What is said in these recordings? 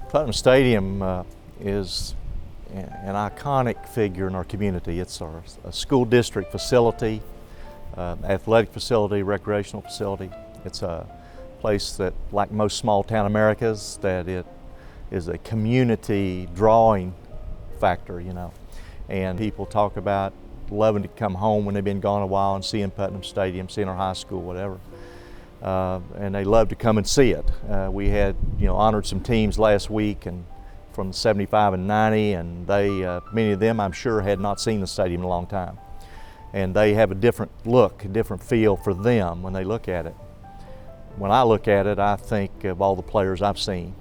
Putnam Stadium is an iconic figure in our community. It's a school district facility, athletic facility, recreational facility. It's a place that, like most small town Americas, that it is a community drawing factor, you know. And people talk about loving to come home when they've been gone a while and seeing Putnam Stadium, seeing our high school, whatever. And they love to come and see it. We had, honored some teams last week and from 75 and 90, and many of them I'm sure had not seen the stadium in a long time. And they have a different look, a different feel for them when they look at it. When I look at it, I think of all the players I've seen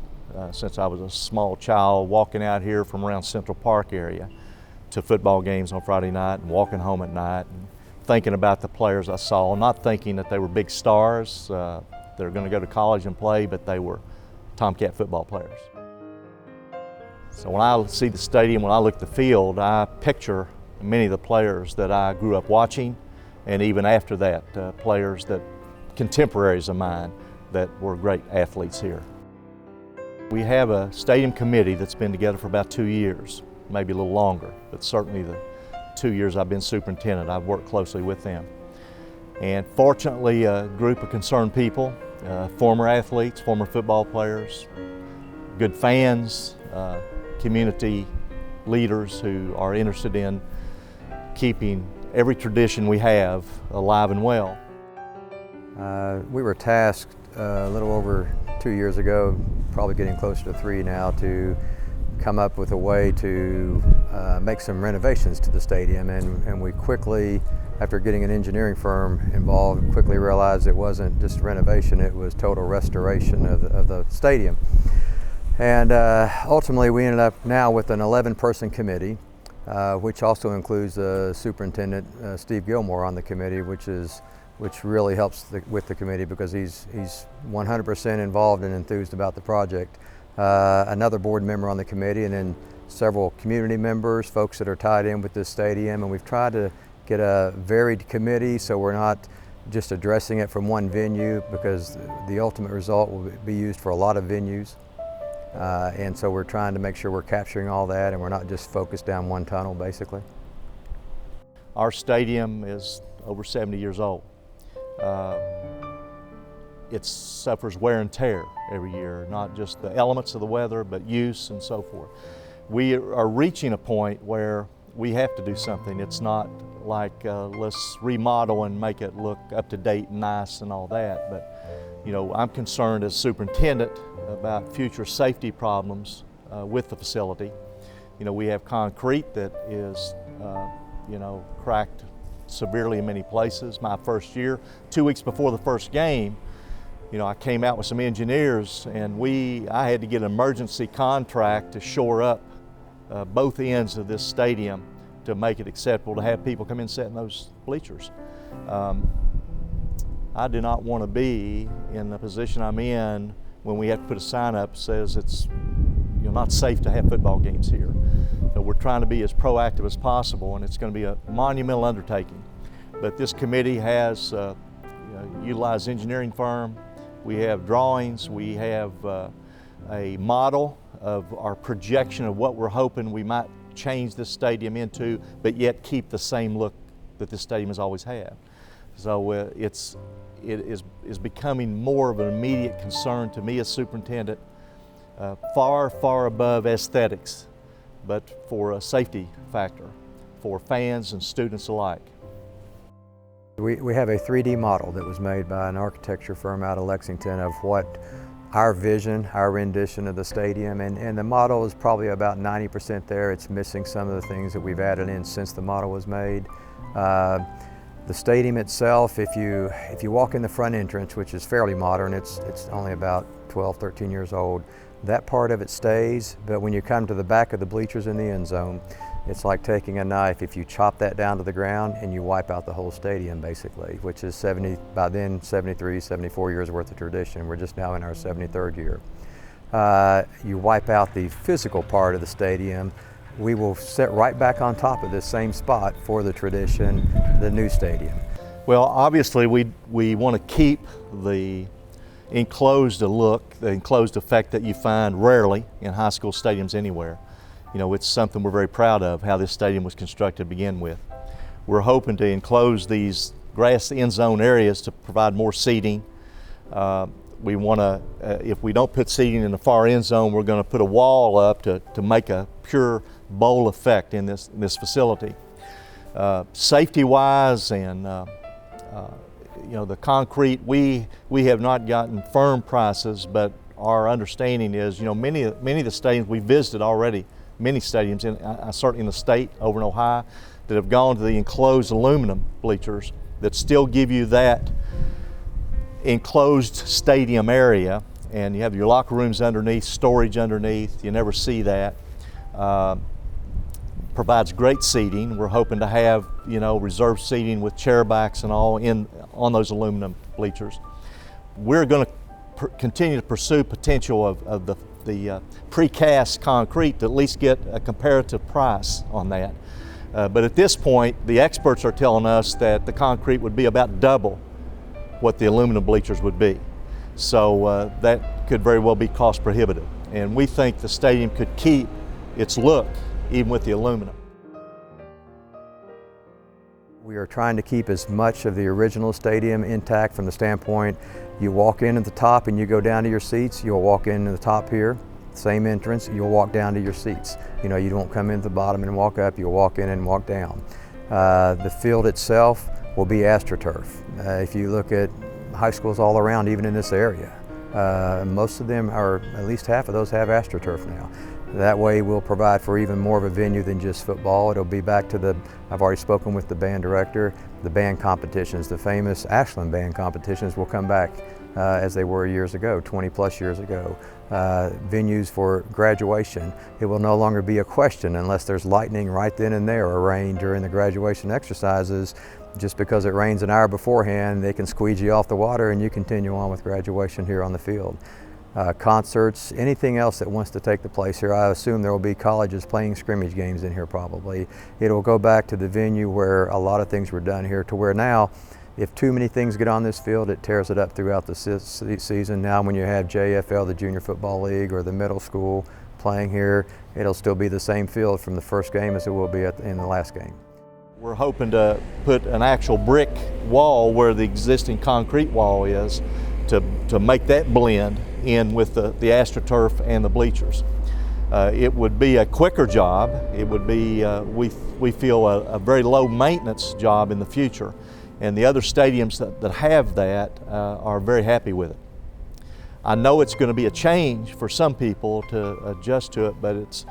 since I was a small child, walking out here from around Central Park area to football games on Friday night and walking home at night, and thinking about the players I saw, not thinking that they were big stars, they're going to go to college and play, but they were Tomcat football players. So when I see the stadium, when I look at the field, I picture many of the players that I grew up watching, and even after that, players that contemporaries of mine that were great athletes here. We have a stadium committee that's been together for about 2 years, maybe a little longer, but certainly the 2 years I've been superintendent, I've worked closely with them. And fortunately, a group of concerned people, former athletes, former football players, good fans, community leaders who are interested in keeping every tradition we have alive and well. We were tasked a little over 2 years ago, probably getting closer to 3 now, to come up with a way to make some renovations to the stadium, and we quickly, after getting an engineering firm involved, quickly realized it wasn't just renovation, it was total restoration of the stadium. And ultimately we ended up now with an 11-person committee, which also includes Superintendent Steve Gilmore on the committee, which really helps with the committee because he's 100% involved and enthused about the project. Another board member on the committee, and then several community members, folks that are tied in with this stadium, and we've tried to get a varied committee so we're not just addressing it from one venue, because the ultimate result will be used for a lot of venues. And so we're trying to make sure we're capturing all that and we're not just focused down one tunnel, basically. Our stadium is over 70 years old. It suffers wear and tear every year, not just the elements of the weather, but use and so forth. We are reaching a point where we have to do something. It's not like let's remodel and make it look up to date and nice and all that, but I'm concerned as superintendent about future safety problems with the facility. We have concrete that is cracked severely in many places. My first year, 2 weeks before the first game, I came out with some engineers, and I had to get an emergency contract to shore up both ends of this stadium to make it acceptable to have people come in and sit in those bleachers. I do not want to be in the position I'm in when we have to put a sign up that says it's not safe to have football games here. So we're trying to be as proactive as possible, and it's going to be a monumental undertaking. But this committee has utilized engineering firm. We have drawings. We have a model of our projection of what we're hoping we might change this stadium into, but yet keep the same look that this stadium has always had. So it is becoming more of an immediate concern to me as superintendent, far, far above aesthetics, but for a safety factor for fans and students alike. We have a 3D model that was made by an architecture firm out of Lexington of what our vision, our rendition of the stadium, and the model is probably about 90% there. It's missing some of the things that we've added in since the model was made. The stadium itself, if you walk in the front entrance, which is fairly modern, it's only about 12, 13 years old, that part of it stays, but when you come to the back of the bleachers in the end zone, it's like taking a knife. If you chop that down to the ground and you wipe out the whole stadium, basically, which is by then 73, 74 years worth of tradition. We're just now in our 73rd year. You wipe out the physical part of the stadium, we will sit right back on top of this same spot for the tradition, the new stadium. Well, obviously we want to keep the enclosed look, the enclosed effect that you find rarely in high school stadiums anywhere. You know, it's something we're very proud of, how this stadium was constructed to begin with. We're hoping to enclose these grass end zone areas to provide more seating. We want to, if we don't put seating in the far end zone, we're going to put a wall up to make a pure bowl effect in this facility. Safety-wise and you know, the concrete, we have not gotten firm prices, but our understanding is, you know, many of the stadiums we visited already, many stadiums, certainly in the state over in Ohio, that have gone to the enclosed aluminum bleachers that still give you that enclosed stadium area, and you have your locker rooms underneath, storage underneath. You never see that. Provides great seating. We're hoping to have, you know, reserved seating with chair backs and all on those aluminum bleachers. We're going to continue to pursue potential of the precast concrete to at least get a comparative price on that. But at this point, the experts are telling us that the concrete would be about double what the aluminum bleachers would be. So that could very well be cost prohibitive. And we think the stadium could keep its look even with the aluminum. We are trying to keep as much of the original stadium intact from the standpoint, you walk in at the top and you go down to your seats, you'll walk in at the top here, same entrance, you'll walk down to your seats. You know, you don't come in at the bottom and walk up, you'll walk in and walk down. The field itself will be AstroTurf. If you look at high schools all around, even in this area, most of them, or at least half of those, have AstroTurf now. That way we'll provide for even more of a venue than just football. It'll be back to I've already spoken with the band director, the band competitions, the famous Ashland band competitions will come back as they were years ago, 20 plus years ago. Venues for graduation, it will no longer be a question unless there's lightning right then and there or rain during the graduation exercises. Just because it rains an hour beforehand, they can squeegee you off the water and you continue on with graduation here on the field. Concerts, anything else that wants to take the place here. I assume there will be colleges playing scrimmage games in here probably. It'll go back to the venue where a lot of things were done here, to where now, if too many things get on this field, it tears it up throughout the season. Now when you have JFL, the Junior Football League, or the middle school playing here, it'll still be the same field from the first game as it will be in the last game. We're hoping to put an actual brick wall where the existing concrete wall is to make that blend in with the AstroTurf and the bleachers. It would be a quicker job. It would be, we feel, a very low maintenance job in the future. And the other stadiums that have that are very happy with it. I know it's going to be a change for some people to adjust to it, but it's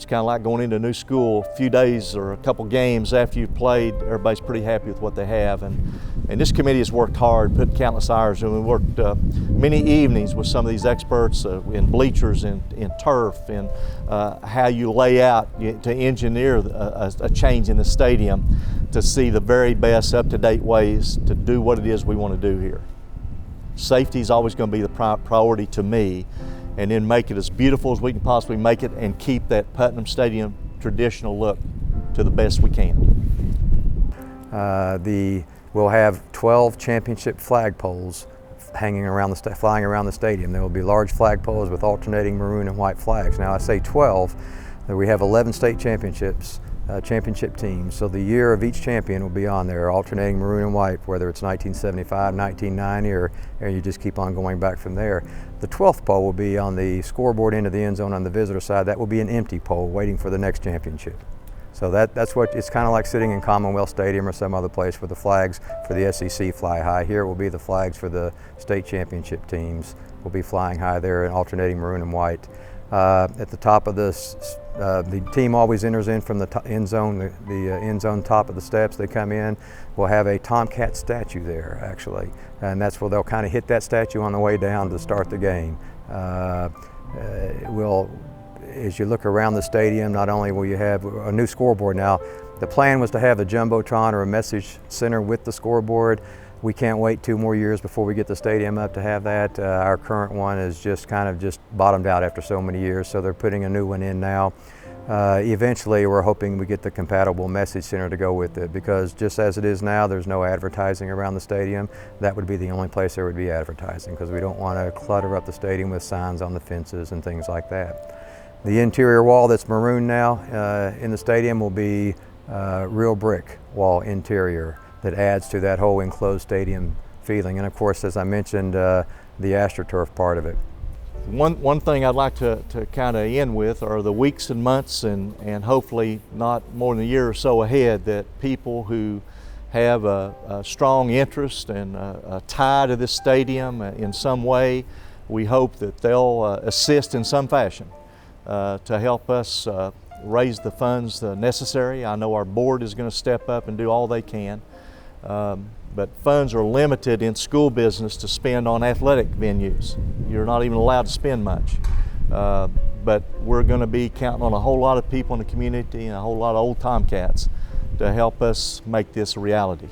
kind of like going into a new school. A few days or a couple games after you've played, everybody's pretty happy with what they have. And this committee has worked hard, put countless hours, and we worked many evenings with some of these experts in bleachers, in turf, and how you lay out to engineer a change in the stadium to see the very best up-to-date ways to do what it is we want to do here. Safety is always going to be the priority to me, and then make it as beautiful as we can possibly make it and keep that Putnam Stadium traditional look to the best we can. We'll have 12 championship flagpoles flying around the stadium. There will be large flagpoles with alternating maroon and white flags. Now I say 12, we have 11 state championships, championship teams, so the year of each champion will be on there, alternating maroon and white, whether it's 1975, 1990, or you just keep on going back from there. The 12th pole will be on the scoreboard end of the end zone on the visitor side. That will be an empty pole waiting for the next championship. So that's what, it's kind of like sitting in Commonwealth Stadium or some other place where the flags for the SEC fly high. Here will be the flags for the state championship teams will be flying high there in alternating maroon and white. At the top of this, the team always enters in from the end zone, the end zone top of the steps. They come in. We'll have a Tomcat statue there, actually, and that's where they'll kind of hit that statue on the way down to start the game. As you look around the stadium, not only will you have a new scoreboard now, the plan was to have a Jumbotron or a message center with the scoreboard. We can't wait 2 more years before we get the stadium up to have that. Our current one is just kind of bottomed out after so many years, so they're putting a new one in now. Eventually, we're hoping we get the compatible message center to go with it, because just as it is now, there's no advertising around the stadium. That would be the only place there would be advertising, because we don't want to clutter up the stadium with signs on the fences and things like that. The interior wall that's maroon now in the stadium will be real brick wall interior that adds to that whole enclosed stadium feeling. And of course, as I mentioned, the AstroTurf part of it. One thing I'd like to kind of end with are the weeks and months and hopefully not more than a year or so ahead, that people who have a strong interest and a tie to this stadium in some way, we hope that they'll assist in some fashion to help us raise the funds necessary. I know our board is going to step up and do all they can. But funds are limited in school business to spend on athletic venues. You're not even allowed to spend much. But we're going to be counting on a whole lot of people in the community and a whole lot of old Tomcats to help us make this a reality.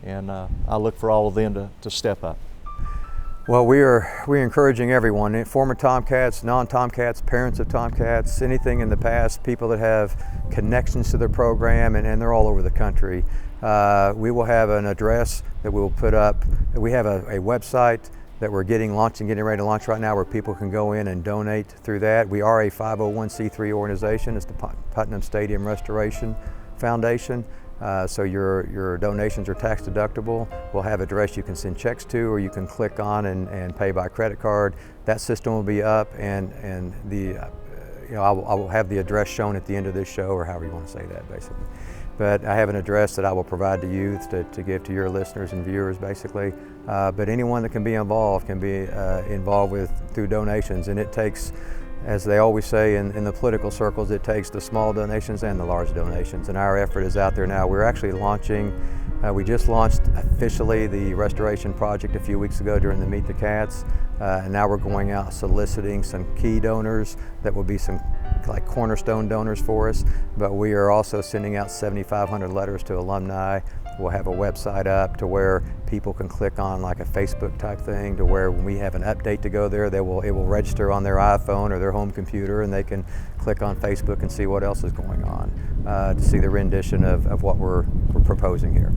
And I look for all of them to step up. Well, we're encouraging everyone, former Tomcats, non-Tomcats, parents of Tomcats, anything in the past, people that have connections to the program, and they're all over the country. We will have an address that we will put up. We have a website that we're getting ready to launch right now, where people can go in and donate through that. We are a 501c3 organization. It's the Putnam Stadium Restoration Foundation. So your donations are tax deductible. We'll have an address you can send checks to, or you can click on and pay by credit card. That system will be up, and I will have the address shown at the end of this show, or however you want to say that, basically. But I have an address that I will provide to you to give to your listeners and viewers, basically. But anyone that can be involved can be involved through donations, and it takes, as they always say in the political circles, it takes the small donations and the large donations, and our effort is out there now. We're actually launching, we just launched officially the restoration project a few weeks ago during the Meet the Cats, and now we're going out soliciting some key donors that will be some like cornerstone donors for us, but we are also sending out 7,500 letters to alumni. We'll have a website up to where people can click on, like a Facebook type thing, to where when we have an update to go there, it will register on their iPhone or their home computer, and they can click on Facebook and see what else is going on, to see the rendition of what we're proposing here.